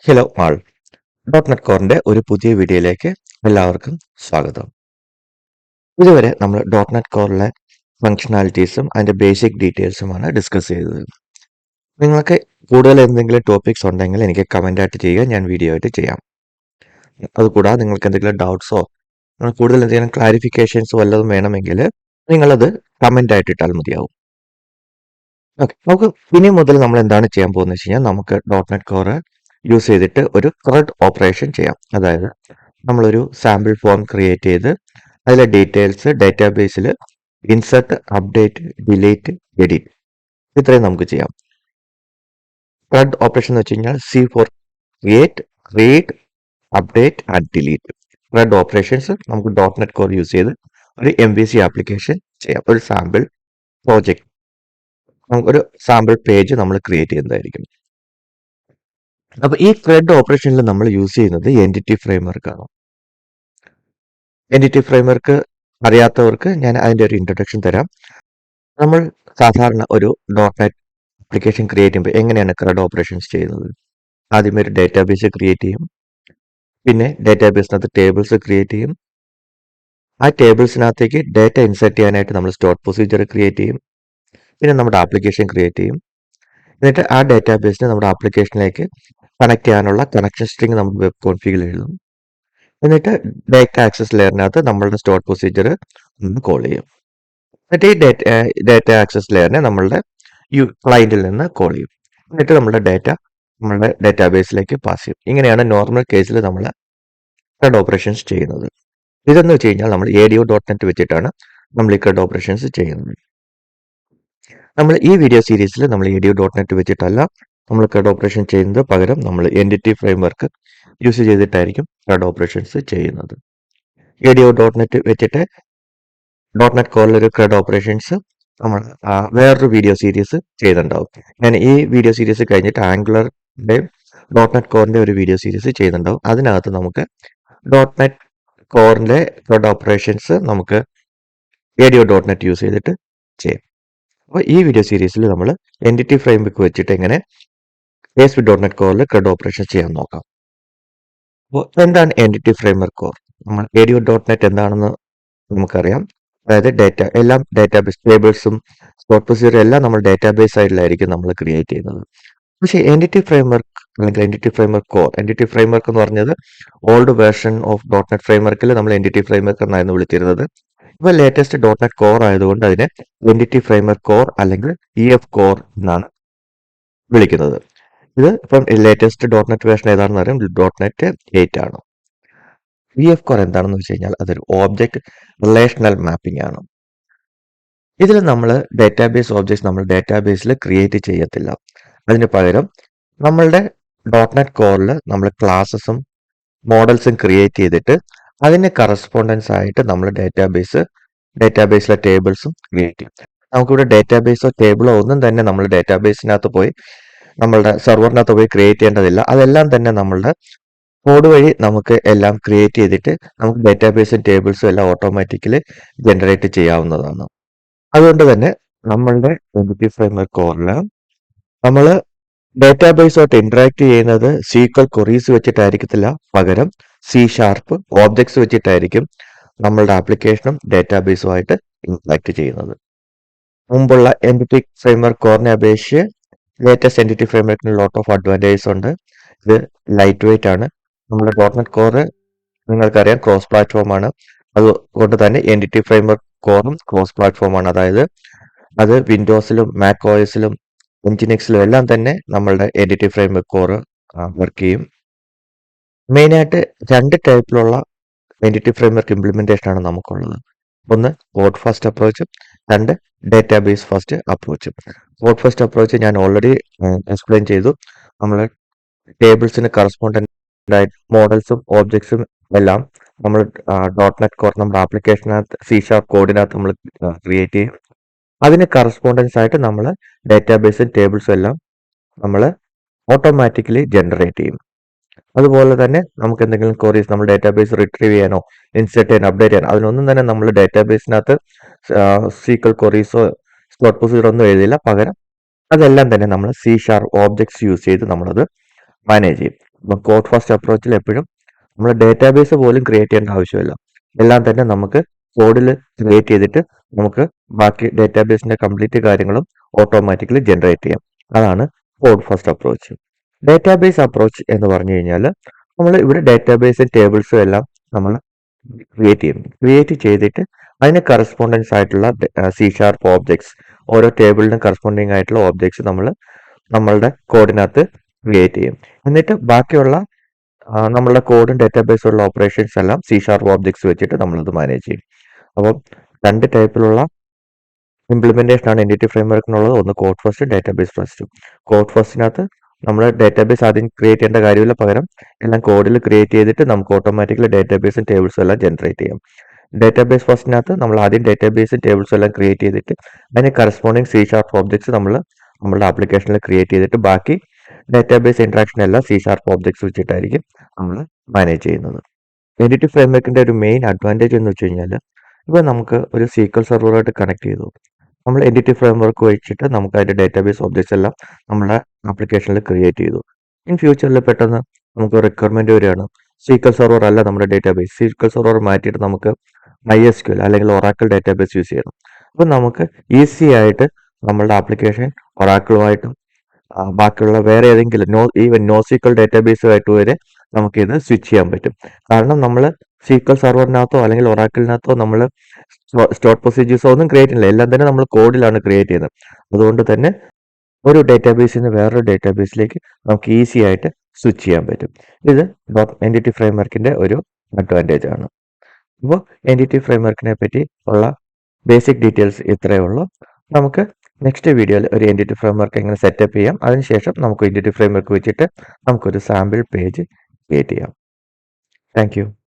Hello ആൾ .NET കോറിന്റെ ഒരു പുതിയ വീഡിയോയിലേക്ക് എല്ലാവർക്കും സ്വാഗതം. ഇതുവരെ നമ്മൾ .NET കോറിലെ ഫങ്ഷണാലിറ്റീസും അതിന്റെ ബേസിക് ഡീറ്റെയിൽസുമാണ് ഡിസ്കസ് ചെയ്തത്. നിങ്ങൾക്ക് കൂടുതൽ എന്തെങ്കിലും ടോപ്പിക്സ് ഉണ്ടെങ്കിൽ എനിക്ക് കമന്റ് ആയിട്ട് ചെയ്യുക, ഞാൻ വീഡിയോ ആയിട്ട് ചെയ്യാം. അതുകൂടാതെ നിങ്ങൾക്ക് എന്തെങ്കിലും ഡൗട്ട്സോ കൂടുതൽ എന്തെങ്കിലും ക്ലാരിഫിക്കേഷൻസോ വല്ലതും വേണമെങ്കിൽ നിങ്ങളത് കമന്റ് ആയിട്ട് ഇട്ടാൽ മതിയാവും. ഓക്കെ, നമുക്ക് ഇനി മുതൽ നമ്മൾ എന്താണ് ചെയ്യാൻ പോകുന്നത് വെച്ച് കഴിഞ്ഞാൽ നമുക്ക് .NET കോറ് യൂസ് ചെയ്തിട്ട് ഒരു CRUD ഓപ്പറേഷൻ ചെയ്യാം. അതായത് നമ്മളൊരു സാമ്പിൾ ഫോം ക്രിയേറ്റ് ചെയ്ത് അതിലെ ഡീറ്റെയിൽസ് ഡാറ്റാബേസിൽ ഇൻസെർട്ട്, അപ്ഡേറ്റ്, ഡിലീറ്റ്, എഡിറ്റ് ഇത്രയും നമുക്ക് ചെയ്യാം. CRUD ഓപ്പറേഷൻ എന്ന് വെച്ച് കഴിഞ്ഞാൽ C for create, read, update and delete. CRUD operations നമുക്ക് .NET കോർ യൂസ് ചെയ്ത് ഒരു MVC ആപ്ലിക്കേഷൻ ചെയ്യാം. ഒരു സാമ്പിൾ പ്രോജക്റ്റ്, നമുക്കൊരു സാമ്പിൾ പേജ് നമ്മൾ ക്രിയേറ്റ് ചെയ്യുന്നതായിരിക്കും. അപ്പൊ ഈ CRUD ഓപ്പറേഷനിൽ നമ്മൾ യൂസ് ചെയ്യുന്നത് എൻറ്റിറ്റി ഫ്രെയിംവർക്ക് ആണ്. എൻറ്റിറ്റി ഫ്രെയിംവർക്ക് അറിയാത്തവർക്ക് ഞാൻ അതിന്റെ ഒരു ഇൻട്രൊഡക്ഷൻ തരാം. നമ്മൾ സാധാരണ ഒരു .NET ആപ്ലിക്കേഷൻ ക്രിയേറ്റ് ചെയ്യുമ്പോൾ എങ്ങനെയാണ് CRUD ഓപ്പറേഷൻസ് ചെയ്യുന്നത്? ആദ്യം ഒരു ഡാറ്റാബേസ് ക്രിയേറ്റ് ചെയ്യും, പിന്നെ ഡാറ്റാബേസിനകത്ത് ടേബിൾസ് ക്രിയേറ്റ് ചെയ്യും, ആ ടേബിൾസിനകത്തേക്ക് ഡാറ്റ ഇൻസെർട്ട് ചെയ്യാനായിട്ട് നമ്മൾ സ്റ്റോർഡ് പ്രൊസീജിയർ ക്രിയേറ്റ് ചെയ്യും, പിന്നെ നമ്മുടെ ആപ്ലിക്കേഷൻ ക്രിയേറ്റ് ചെയ്യും, എന്നിട്ട് ആ ഡാറ്റാബേസിനെ നമ്മുടെ ആപ്ലിക്കേഷനിലേക്ക് കണക്ട് ചെയ്യാനുള്ള കണക്ഷൻ സ്ട്രിങ് നമ്മൾ വെബ് കോൺഫിഗിൽ എഴുതും. എന്നിട്ട് ഡാറ്റ ആക്സസ് ലെയറിനകത്ത് നമ്മളുടെ സ്റ്റോർഡ് പ്രൊസീജിയർ കോൾ ചെയ്യും. എന്നിട്ട് ഈ ഡാറ്റ ആക്സസ് ലെയറിനെ നമ്മളുടെ ക്ലയന്റിൽ നിന്ന് കോൾ ചെയ്യും. എന്നിട്ട് നമ്മുടെ ഡാറ്റാബേസിലേക്ക് പാസ് ചെയ്യും. ഇങ്ങനെയാണ് നോർമൽ കേസിൽ നമ്മൾ CRUD ഓപ്പറേഷൻസ് ചെയ്യുന്നത്. ഇതെന്ന് വെച്ച് കഴിഞ്ഞാൽ നമ്മൾ ADO.NET വെച്ചിട്ടാണ് നമ്മൾ ഈ CRUD ഓപ്പറേഷൻസ് ചെയ്യുന്നത്. നമ്മൾ ഈ വീഡിയോ സീരീസിൽ നമ്മൾ ADO.NET വെച്ചിട്ടല്ല നമ്മൾ CRUD ഓപ്പറേഷൻ ചെയ്യുന്നത്, പകരം നമ്മൾ എൻറ്റിറ്റി ഫ്രെയിംവർക്ക് യൂസ് ചെയ്തിട്ടായിരിക്കും CRUD ഓപ്പറേഷൻസ് ചെയ്യുന്നത്. ADO.NET വെച്ചിട്ട് .NET കോറിലൊരു CRUD ഓപ്പറേഷൻസ് നമ്മൾ വേറൊരു വീഡിയോ സീരീസ് ചെയ്തിട്ടുണ്ടാവും. ഞാൻ ഈ വീഡിയോ സീരീസ് കഴിഞ്ഞിട്ട് ആംഗുലറിന്റെ .NET കോറിന്റെ ഒരു വീഡിയോ സീരീസ് ചെയ്യുന്നുണ്ടാവും. അതിനകത്ത് നമുക്ക് .NET കോറിന്റെ CRUD ഓപ്പറേഷൻസ് നമുക്ക് ADO.NET യൂസ് ചെയ്തിട്ട് ചെയ്യാം. അപ്പോൾ ഈ വീഡിയോ സീരീസിൽ നമ്മൾ എൻറ്റിറ്റി ഫ്രെയിംവർക്ക് വെച്ചിട്ട് എങ്ങനെ ASP.NET കോറിൽ CRUD ഓപ്പറേഷൻ ചെയ്യാൻ നോക്കാം. അപ്പോൾ എന്താണ് എൻറ്റിറ്റി ഫ്രെയിംവർക്ക് കോർ? നമ്മൾ ADO.NET എന്താണെന്ന് നമുക്കറിയാം. അതായത് എല്ലാം ഡാറ്റാബേസ് ടേബിൾസും സ്റ്റോർഡ് പ്രൊസീജിയർ എല്ലാം നമ്മൾ ഡാറ്റാബേസ് സൈഡിലായിരിക്കും നമ്മൾ ക്രിയേറ്റ് ചെയ്യുന്നത്. പക്ഷേ എൻറ്റിറ്റി ഫ്രെയിംവർക്ക് അല്ലെങ്കിൽ entity framework core, entity framework എന്ന് പറഞ്ഞത് ഓൾഡ് വേർഷൻ ഓഫ് .NET ഫ്രെയിംവർക്കിൽ നമ്മൾ എൻറ്റിറ്റി ഫ്രെയിംവർക്ക് എന്നായിരുന്നു വിളിച്ചിരുന്നത്. ഇപ്പോൾ ലേറ്റസ്റ്റ് .NET കോർ ആയതുകൊണ്ട് അതിനെ എൻറ്റിറ്റി ഫ്രെയിംവർക്ക് കോർ അല്ലെങ്കിൽ EF കോർ എന്നാണ് വിളിക്കുന്നത്. ഇത് ഇപ്പം ലേറ്റസ്റ്റ് .NET വേർഷൻ ഏതാണെന്ന് അറിയാം, .NET 8 ആണ്. EF കോർ എന്താണെന്ന് വെച്ച് കഴിഞ്ഞാൽ അതൊരു ഓബ്ജക്റ്റ് റിലേഷണൽ മാപ്പിംഗ് ആണ്. ഇതിൽ നമ്മൾ ഡാറ്റാബേസ് ഓബ്ജക്ട്സ് നമ്മൾ ഡാറ്റാബേസിൽ ക്രിയേറ്റ് ചെയ്യത്തില്ല. അതിന് പകരം നമ്മളുടെ .NET കോറിൽ നമ്മൾ ക്ലാസ്സസും മോഡൽസും ക്രിയേറ്റ് ചെയ്തിട്ട് അതിന് കറസ്പോണ്ടൻസ് ആയിട്ട് നമ്മൾ ഡാറ്റാബേസിലെ ടേബിൾസും ക്രിയേറ്റ് ചെയ്യും. നമുക്കിവിടെ ഡാറ്റാബേസോ ടേബിളോ ഒന്നും തന്നെ നമ്മൾ ഡാറ്റാബേസിനകത്ത് പോയി നമ്മളുടെ സെർവറിനകത്ത് പോയി ക്രിയേറ്റ് ചെയ്യേണ്ടതില്ല. അതെല്ലാം തന്നെ നമ്മളുടെ കോഡ് വഴി നമുക്ക് എല്ലാം ക്രിയേറ്റ് ചെയ്തിട്ട് നമുക്ക് ഡാറ്റാബേസും ടേബിൾസും എല്ലാം ഓട്ടോമാറ്റിക്കലി ജനറേറ്റ് ചെയ്യാവുന്നതാണ്. അതുകൊണ്ട് തന്നെ നമ്മളുടെ എൻറ്റിറ്റി ഫ്രെയിംവർക്ക് കോറിൽ നമ്മൾ ഡാറ്റാബേസുമായിട്ട് ഇന്ററാക്ട് ചെയ്യുന്നത് SQL ക്വറീസ് വെച്ചിട്ടായിരിക്കത്തില്ല, പകരം C# ഓബ്ജക്ട്സ് വെച്ചിട്ടായിരിക്കും നമ്മളുടെ ആപ്ലിക്കേഷനും ഡാറ്റാബേസുമായിട്ട് ഇന്ററാക്ട് ചെയ്യുന്നത്. മുമ്പുള്ള എൻറ്റിറ്റി ഫ്രെയിംവർക്ക് കോറിനെ അപേക്ഷിച്ച് ലേറ്റസ്റ്റ് എൻറ്റിറ്റി ഫ്രെയിംവർക്കിന് ലോട്ട് ഓഫ് അഡ്വാൻറ്റേജസ് ഉണ്ട്. ഇത് ലൈറ്റ് വെയിറ്റ് ആണ്. നമ്മുടെ .NET കോറ് നിങ്ങൾക്കറിയാം ക്രോസ് പ്ലാറ്റ്ഫോം ആണ്. അതുകൊണ്ട് തന്നെ എൻറ്റിറ്റി ഫ്രെയിംവർക്ക് കോറും ക്രോസ് പ്ലാറ്റ്ഫോം ആണ്. അതായത് അത് വിൻഡോസിലും മാക് OSലും എൻജിനിക്സിലും എല്ലാം തന്നെ നമ്മളുടെ എൻറ്റിറ്റി ഫ്രെയിംവർക്ക് കോറ് വർക്ക് ചെയ്യും. മെയിനായിട്ട് 2 ടൈപ്പിലുള്ള എൻറ്റിറ്റി ഫ്രെയിംവർക്ക് ഇംപ്ലിമെന്റേഷൻ ആണ് നമുക്കുള്ളത്. ഒന്ന് കോഡ് ഫസ്റ്റ് അപ്രോച്ചും, 2 ഡാറ്റാബേസ് ഫസ്റ്റ് അപ്രോച്ചും. കോഡ് ഫസ്റ്റ് അപ്രോച്ച് ഞാൻ ഓൾറെഡി എക്സ്പ്ലെയിൻ ചെയ്തു. നമ്മൾ ടേബിൾസിന് കറസ്പോണ്ടന്റ് ആയിട്ട് മോഡൽസും ഓബ്ജക്ട്സും എല്ലാം നമ്മൾ .NET കോർ നമ്മുടെ ആപ്ലിക്കേഷനകത്ത് C# കോഡിനകത്ത് നമ്മൾ ക്രിയേറ്റ് ചെയ്യും. അതിന് കറസ്പോണ്ടൻസ് ആയിട്ട് നമ്മൾ ഡാറ്റാബേസും ടേബിൾസും എല്ലാം നമ്മൾ ഓട്ടോമാറ്റിക്കലി ജനറേറ്റ് ചെയ്യും. അതുപോലെ തന്നെ നമുക്ക് എന്തെങ്കിലും ക്വറീസ് നമ്മൾ ഡാറ്റാബേസ് റിട്രീവ് ചെയ്യാനോ ഇൻസെർട്ട് ചെയ്യാനോ അപ്ഡേറ്റ് ചെയ്യാനോ അതിനൊന്നും തന്നെ നമ്മൾ ഡാറ്റാബേസിനകത്ത് SQL ക്വറീസോ സ്റ്റോർഡ് പ്രൊസീജിയർ ഒന്നും എഴുതില്ല, പകരം അതെല്ലാം തന്നെ നമ്മൾ C# ഓബ്ജക്ട്സ് യൂസ് ചെയ്ത് നമ്മളത് മാനേജ് ചെയ്യും. അപ്പം കോഡ് ഫസ്റ്റ് അപ്രോച്ചിൽ എപ്പോഴും നമ്മൾ ഡേറ്റാബേസ് പോലും ക്രിയേറ്റ് ചെയ്യേണ്ട ആവശ്യമില്ല. എല്ലാം തന്നെ നമുക്ക് കോഡിൽ ക്രിയേറ്റ് ചെയ്തിട്ട് നമുക്ക് ബാക്കി ഡേറ്റാബേസിന്റെ കംപ്ലീറ്റ് കാര്യങ്ങളും ഓട്ടോമാറ്റിക്കലി ജനറേറ്റ് ചെയ്യാം. അതാണ് code first approach. Database approach എന്ന് പറഞ്ഞു കഴിഞ്ഞാൽ നമ്മൾ ഇവിടെ ഡേറ്റാബേസും ടേബിൾസും എല്ലാം നമ്മൾ ക്രിയേറ്റ് ചെയ്തിട്ട് അതിന് കറസ്പോണ്ടൻസ് ആയിട്ടുള്ള C# ഓബ്ജക്ട്സ്, ഓരോ ടേബിളിനും കറസ്പോണ്ടിങ് ആയിട്ടുള്ള ഓബ്ജക്ട്സ് നമ്മൾ നമ്മളുടെ കോഡിനകത്ത് ക്രിയേറ്റ് ചെയ്യും. എന്നിട്ട് ബാക്കിയുള്ള നമ്മളുടെ കോഡും ഡേറ്റാബേസുള്ള ഓപ്പറേഷൻസ് എല്ലാം C# ഓബ്ജക്ട്സ് വെച്ചിട്ട് നമ്മളത് മാനേജ് ചെയ്യും. അപ്പം 2 ടൈപ്പിലുള്ള ഇംപ്ലിമെന്റേഷൻ ആണ് എൻറ്റിറ്റി ഫ്രെയിംവർക്കിനുള്ളത്. ഒന്ന് കോഡ് ഫസ്റ്റ്, ഡേറ്റാബേസ് ഫസ്റ്റും. കോഡ് ഫസ്റ്റിനകത്ത് നമ്മൾ ഡേറ്റാബേസ് ആദ്യം ക്രിയേറ്റ് ചെയ്യേണ്ട കാര്യമില്ല, പകരം എല്ലാം കോഡിൽ ക്രിയേറ്റ് ചെയ്തിട്ട് നമുക്ക് ഓട്ടോമാറ്റിക്കലി ഡേറ്റാബേസും ടേബിൾസും എല്ലാം ജനറേറ്റ് ചെയ്യാം. ഡേറ്റാബേസ് ഫസ്റ്റിനകത്ത് നമ്മൾ ആദ്യം ഡേറ്റാബേസും ടേബിൾസും എല്ലാം ക്രിയേറ്റ് ചെയ്തിട്ട് അതിന് കറസ്പോണ്ടിങ് C# ഓബ്ജക്ട്സ് നമ്മൾ നമ്മളുടെ ആപ്ലിക്കേഷനിൽ ക്രിയേറ്റ് ചെയ്തിട്ട് ബാക്കി ഡേറ്റാബേസ് ഇൻട്രാക്ഷൻ എല്ലാം C# ഓബ്ജക്ട്സ് വെച്ചിട്ടായിരിക്കും നമ്മൾ മാനേജ് ചെയ്യുന്നത്. എൻറ്റിറ്റി ഫ്രെയിംവർക്കിന്റെ ഒരു മെയിൻ അഡ്വാൻറ്റേജ് എന്ന് വെച്ച് കഴിഞ്ഞാൽ ഇപ്പോൾ നമുക്ക് ഒരു SQL സെർവറായിട്ട് കണക്ട് ചെയ്തു, നമ്മൾ എൻറ്റിറ്റി ഫ്രെയിംവർക്ക് വെച്ചിട്ട് നമുക്ക് അതിന്റെ ഡേറ്റാബേസ് ഓബ്ജക്ട്സ് എല്ലാം നമ്മുടെ ആപ്ലിക്കേഷനിൽ ക്രിയേറ്റ് ചെയ്തു. ഇൻ ഫ്യൂച്ചറിൽ പെട്ടെന്ന് നമുക്ക് റിക്വയർമെന്റ് വരികയാണ്, SQL സെർവർ അല്ല നമ്മുടെ ഡേറ്റാബേസ്, SQL സെർവർ മാറ്റിയിട്ട് നമുക്ക് MySQL അല്ലെങ്കിൽ ഒറാക്കിൾ ഡേറ്റാബേസ് യൂസ് ചെയ്യണം. അപ്പം നമുക്ക് ഈസി ആയിട്ട് നമ്മളുടെ ആപ്ലിക്കേഷൻ ഒറാക്കിളുമായിട്ടും ബാക്കിയുള്ള വേറെ ഏതെങ്കിലും ഈവൻ NoSQL ഡേറ്റാബേസുമായിട്ട് വരെ നമുക്കിത് സ്വിച്ച് ചെയ്യാൻ പറ്റും. കാരണം നമ്മൾ SQL സെർവറിനകത്തോ അല്ലെങ്കിൽ ഒറാക്കിളിനകത്തോ നമ്മൾ സ്റ്റോർഡ് പ്രൊസീജിയേഴ്സോ ഒന്നും ക്രിയേറ്റ് ചെയ്യില്ല, എല്ലാം തന്നെ നമ്മൾ കോഡിലാണ് ക്രിയേറ്റ് ചെയ്യുന്നത്. അതുകൊണ്ട് തന്നെ ഒരു ഡേറ്റാബേസിൽ നിന്ന് വേറൊരു ഡേറ്റാബേസിലേക്ക് നമുക്ക് ഈസി ആയിട്ട് സ്വിച്ച് ചെയ്യാൻ പറ്റും. ഇത് എൻറ്റിറ്റി ഫ്രെയിംവർക്കിന്റെ ഒരു അഡ്വാൻറ്റേജ് ആണ്. അപ്പോൾ എൻറ്റിറ്റി ഫ്രെയിംവർക്കിനെ പറ്റി ഉള്ള ബേസിക് ഡീറ്റെയിൽസ് ഇത്രയേ ഉള്ളൂ. നമുക്ക് നെക്സ്റ്റ് വീഡിയോയിൽ ഒരു എൻറ്റിറ്റി ഫ്രെയിംവർക്ക് എങ്ങനെ സെറ്റപ്പ് ചെയ്യാം, അതിനുശേഷം നമുക്ക് എൻറ്റിറ്റി ഫ്രെയിംവർക്ക് വെച്ചിട്ട് നമുക്കൊരു സാമ്പിൾ പേജ് ക്രിയേറ്റ് ചെയ്യാം. Thank you.